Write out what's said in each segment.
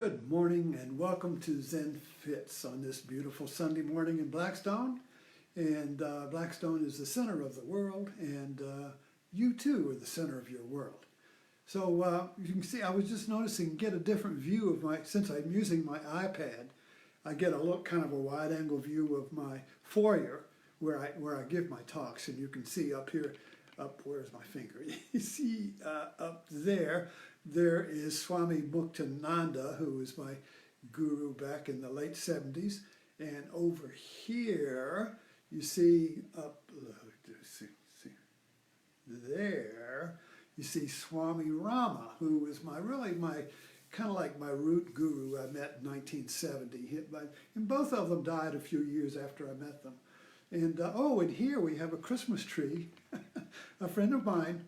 Good morning and welcome to Zen Fits on this beautiful Sunday morning in Blackstone. And Blackstone is the center of the world, and you too are the center of your world. So you can see I was just noticing, get a different view of since I'm using my iPad, I get a look kind of a wide angle view of my foyer where I give my talks, and you can see up here, where's my finger? You see up there is Swami Muktananda, who was my guru back in the late 70s. And over here, you see there, you see Swami Rama, who was really my kind of like my root guru I met in 1970. And both of them died a few years after I met them. And and here we have a Christmas tree. A friend of mine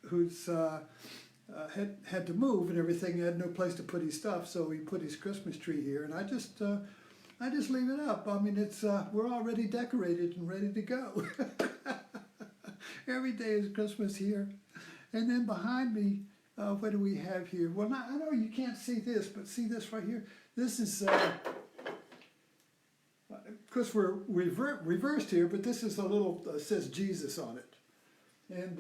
who's had to move and everything, had no place to put his stuff, so he put his Christmas tree here, and I just leave it up. I mean, it's we're already decorated and ready to go. Every day is Christmas here. And then behind me, what do we have here? Well, I know you can't see this, but see this right here? This is, because we're reversed here, but this is a little, says Jesus on it. And,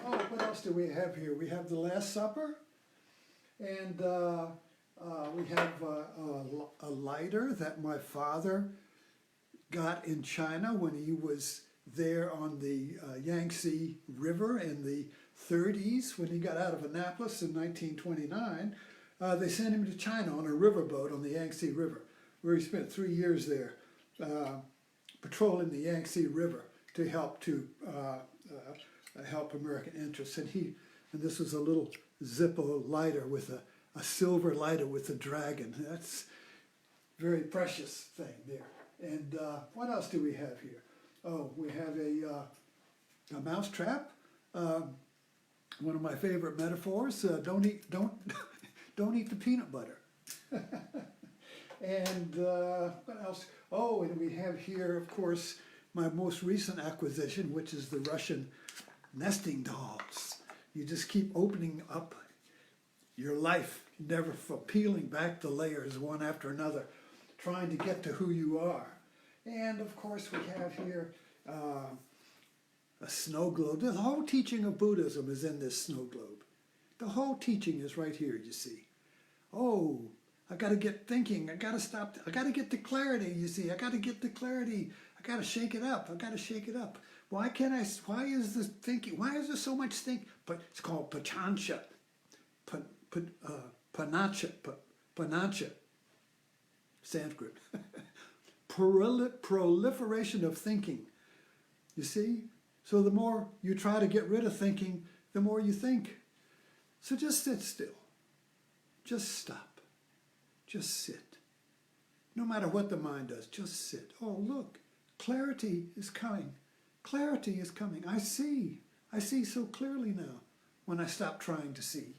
what else do we have here? We have the Last Supper, and we have a lighter that my father got in China when he was there on the Yangtze River in the 30s. When he got out of Annapolis in 1929, they sent him to China on a riverboat on the Yangtze River, where he spent 3 years there patrolling the Yangtze River to help American interests. And this was a little Zippo lighter with a silver lighter with a dragon. That's a very precious thing there. And what else do we have here? Oh, we have a mouse trap. One of my favorite metaphors. Don't eat the peanut butter. And what else? Oh, and we have here, of course, my most recent acquisition, which is the Russian nesting dolls. You just keep opening up your life, never peeling back the layers one after another, trying to get to who you are. And of course we have here a snow globe. The whole teaching of Buddhism is in this snow globe. The whole teaching is right here, you see. Oh, I got to get thinking. I got to stop. I got to get the clarity, you see. I got to get the clarity. I got to shake it up. I got to shake it up. Why is this thinking? Why is there so much thinking? But it's called pachansha, panacha, Sanskrit. Proliferation of thinking. You see? So the more you try to get rid of thinking, the more you think. So just sit still. Just stop. Just sit. No matter what the mind does, just sit. Oh, look, clarity is coming. Clarity is coming. I see so clearly now when I stop trying to see.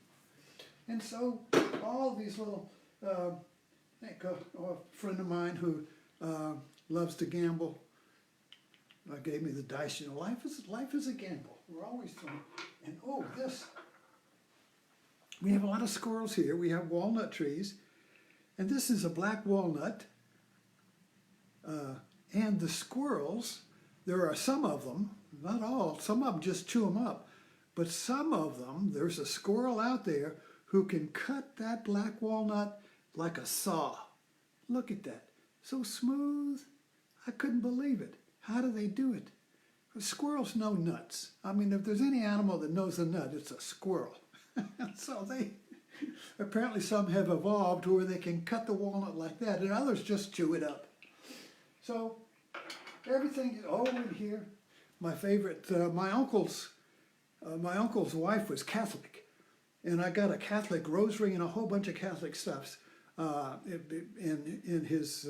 And so all these little, like a friend of mine who loves to gamble gave me the dice. You know, life is a gamble. We're always throwing. And this. We have a lot of squirrels here. We have walnut trees. And this is a black walnut. And the squirrels, there are some of them, not all, some of them just chew them up. But some of them, there's a squirrel out there who can cut that black walnut like a saw. Look at that. So smooth. I couldn't believe it. How do they do it? Squirrels know nuts. I mean, if there's any animal that knows a nut, it's a squirrel. So apparently some have evolved where they can cut the walnut like that, and others just chew it up. So everything is in here. My favorite, my uncle's wife was Catholic, and I got a Catholic rosary and a whole bunch of Catholic stuffs in his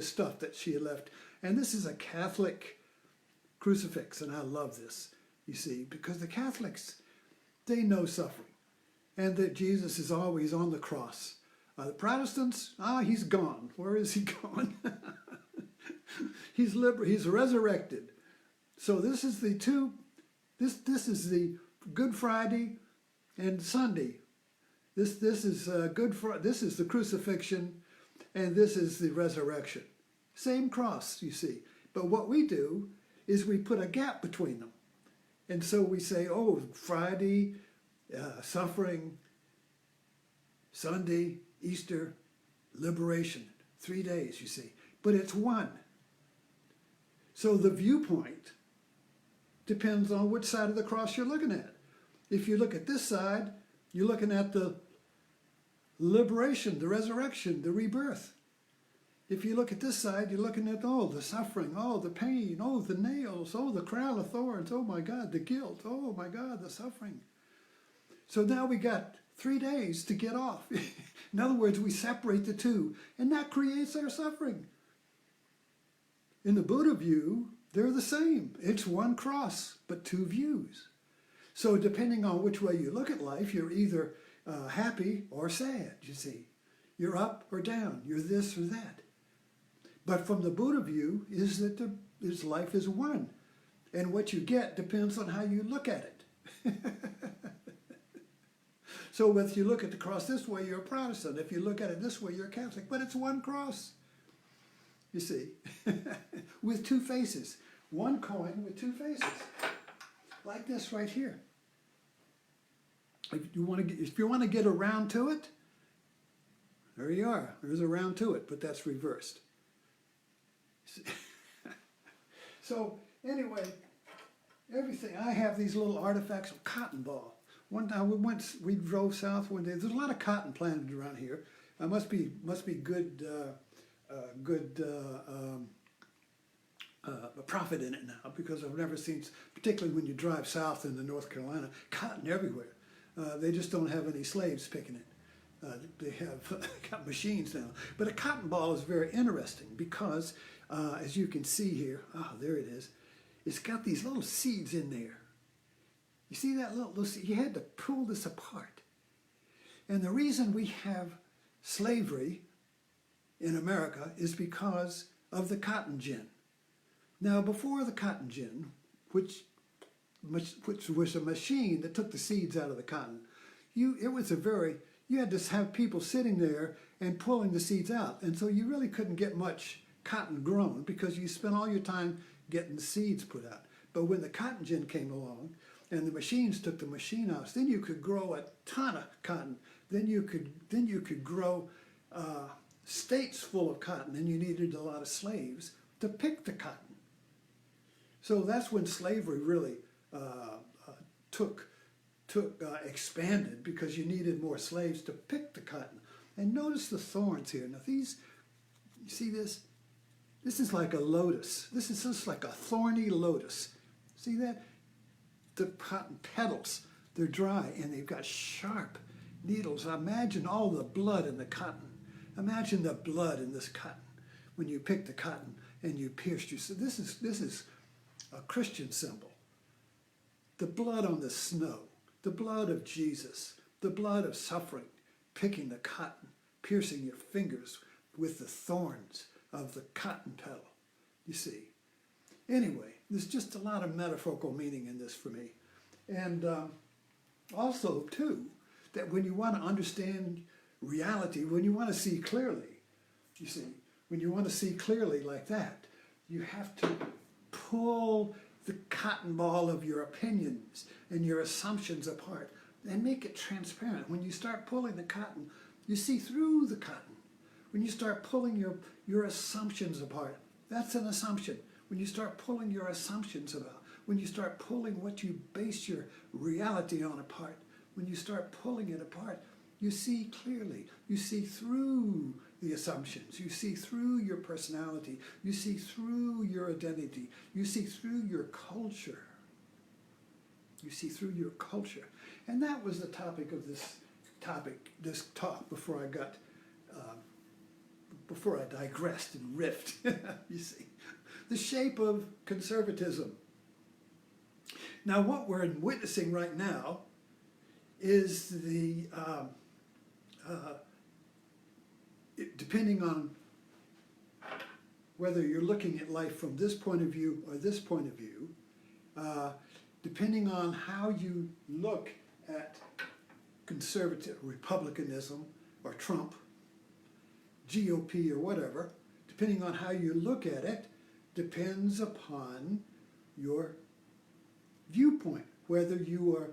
stuff that she had left. And this is a Catholic crucifix, and I love this. You see, because the Catholics, they know suffering, and that Jesus is always on the cross. The Protestants, he's gone. Where is he gone? He's resurrected. So this is the Good Friday and Sunday This is this is the crucifixion, and this is the resurrection. Same cross, you see. But what we do is we put a gap between them. And so we say, oh, Friday, suffering, Sunday, Easter, liberation. 3 days, you see. But it's one. So the viewpoint depends on which side of the cross you're looking at. If you look at this side, you're looking at the liberation, the resurrection, the rebirth. If you look at this side, you're looking at, oh, the suffering, oh, the pain, oh, the nails, oh, the crown of thorns, oh my God, the guilt, oh my God, the suffering. So now we got 3 days to get off. In other words, we separate the two, and that creates our suffering. In the Buddha view, they're the same. It's one cross, but two views. So depending on which way you look at life, you're either happy or sad, you see. You're up or down. You're this or that. But from the Buddha view is that life is one. And what you get depends on how you look at it. So if you look at the cross this way, you're a Protestant. If you look at it this way, you're a Catholic. But it's one cross, you see, with two faces. One coin with two faces, like this right here. If you want to get around to it, there you are. There's a round to it, but that's reversed. So anyway, everything. I have these little artifacts of cotton ball. One time we drove south one day. There's a lot of cotton planted around here. Must be good profit in it now, because I've never seen, particularly when you drive south into North Carolina, cotton everywhere. They just don't have any slaves picking it. They have got machines now. But a cotton ball is very interesting because, as you can see here, oh, there it is. It's got these little seeds in there. You see that little seed? You had to pull this apart. And the reason we have slavery in America is because of the cotton gin. Now, before the cotton gin, which was a machine that took the seeds out of the cotton, you had to have people sitting there and pulling the seeds out. And so you really couldn't get much cotton grown because you spent all your time getting the seeds put out. But when the cotton gin came along and the machines took the machine out, then you could grow a ton of cotton. Then you could grow states full of cotton, and you needed a lot of slaves to pick the cotton. So that's when slavery really expanded, because you needed more slaves to pick the cotton. And notice the thorns here. Now these, you see this? This is like a lotus. This is just like a thorny lotus. See that? The cotton petals, they're dry and they've got sharp needles. Imagine all the blood in the cotton. Imagine the blood in this cotton when you pick the cotton and you pierced you. So this is a Christian symbol. The blood on the snow, the blood of Jesus, the blood of suffering, picking the cotton, piercing your fingers with the thorns of the cotton petal, you see. Anyway, there's just a lot of metaphorical meaning in this for me. And also, too, that when you want to understand reality, when you want to see clearly, you see, when you want to see clearly like that, you have to pull the cotton ball of your opinions and your assumptions apart and make it transparent. When you start pulling the cotton, you see through the cotton. When you start pulling your assumptions apart, that's an assumption. When you start pulling your assumptions about, when you start pulling what you base your reality on apart, when you start pulling it apart, you see clearly. You see through the assumptions. You see through your personality. You see through your identity. You see through your culture. You see through your culture. And that was the topic of this talk before I digressed and riffed. You see, the shape of conservatism. Now, what we're witnessing right now is depending on whether you're looking at life from this point of view or this point of view, depending on how you look at conservative republicanism or Trump, GOP or whatever, depending on how you look at it, depends upon your viewpoint, whether you are,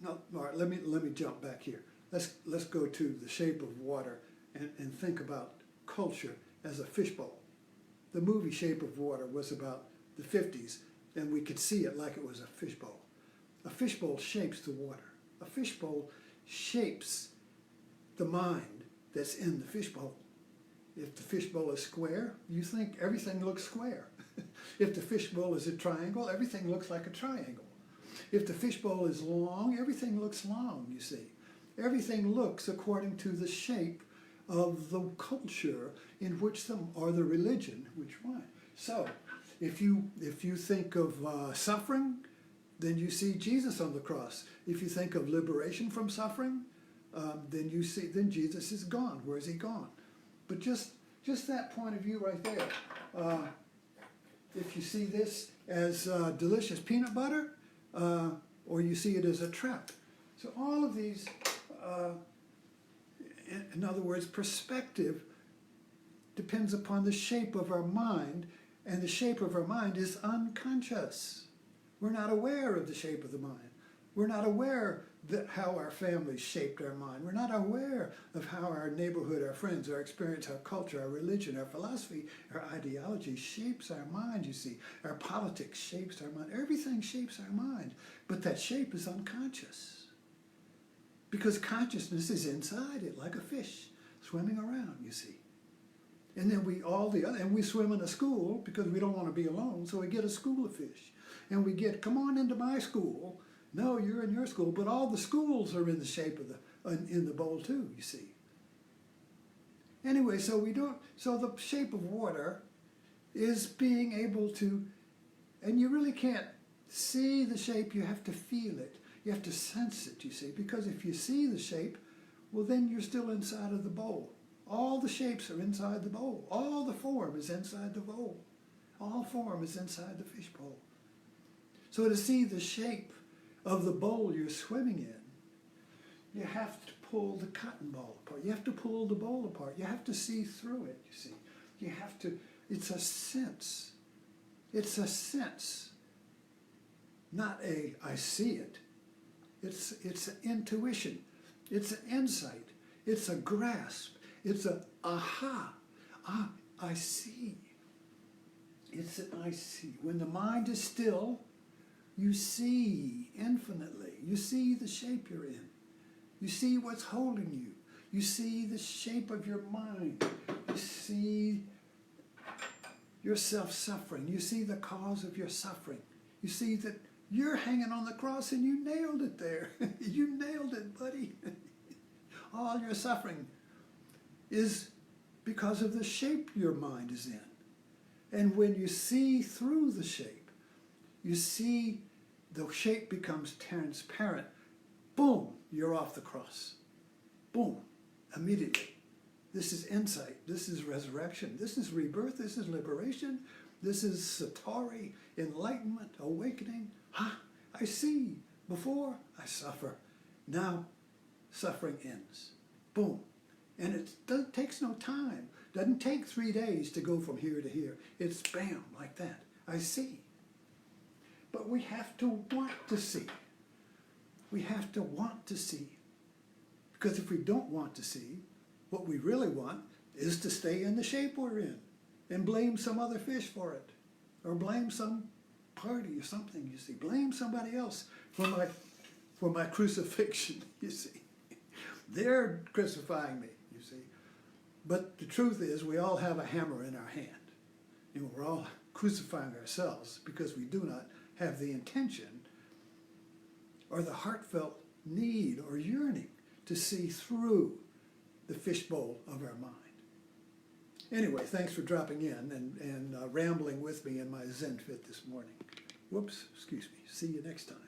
no, all right, let me jump back here. Let's go to The Shape of Water and think about culture as a fishbowl. The movie Shape of Water was about the 50s, and we could see it like it was a fishbowl. A fishbowl shapes the water. A fishbowl shapes the mind that's in the fishbowl. If the fishbowl is square, you think everything looks square. If the fishbowl is a triangle, everything looks like a triangle. If the fishbowl is long, everything looks long, you see. Everything looks according to the shape of the culture in which them, or the religion, which one. So, if you think of suffering, then you see Jesus on the cross. If you think of liberation from suffering, then Jesus is gone. Where is he gone? But just that point of view right there. If you see this as delicious peanut butter, or you see it as a trap. So all of these, in other words, perspective depends upon the shape of our mind, and the shape of our mind is unconscious. We're not aware of the shape of the mind. We're not aware that how our families shaped our mind. We're not aware of how our neighborhood, our friends, our experience, our culture, our religion, our philosophy, our ideology shapes our mind, you see. Our politics shapes our mind. Everything shapes our mind. But that shape is unconscious. Because consciousness is inside it, like a fish swimming around, you see. And then we swim in a school because we don't want to be alone, so we get a school of fish. And we get, come on into my school. No, you're in your school, but all the schools are in the shape of in the bowl too, you see. Anyway, so the shape of water is being able to, and you really can't see the shape, you have to feel it. You have to sense it, you see, because if you see the shape, well then you're still inside of the bowl. All the shapes are inside the bowl. All the form is inside the bowl. All form is inside the fish bowl. So to see the shape of the bowl you're swimming in, you have to pull the cotton ball apart. You have to pull the bowl apart. You have to see through it, you see. You have to, it's a sense. It's a sense. Not a, I see it. It's an intuition. It's an insight. It's a grasp. It's a aha. Ah, I see. It's an I see. When the mind is still, you see infinitely. You see the shape you're in. You see what's holding you. You see the shape of your mind. You see yourself suffering. You see the cause of your suffering. You see that you're hanging on the cross and you nailed it there. You nailed it, buddy. All your suffering is because of the shape your mind is in. And when you see through the shape, you see the shape becomes transparent. Boom, you're off the cross. Boom, immediately. This is insight. This is resurrection. This is rebirth. This is liberation. This is satori, enlightenment, awakening. I see. Before, I suffer. Now, suffering ends. Boom. And it takes no time. Doesn't take 3 days to go from here to here. It's bam, like that. I see. But we have to want to see. We have to want to see. Because if we don't want to see, what we really want is to stay in the shape we're in and blame some other fish for it. Or blame some party or something, you see. Blame somebody else for my crucifixion, you see. They're crucifying me, you see. But the truth is we all have a hammer in our hand. And we're all crucifying ourselves because we do not have the intention or the heartfelt need or yearning to see through the fishbowl of our mind. Anyway, thanks for dropping in and rambling with me in my Zen fit this morning. Whoops, excuse me. See you next time.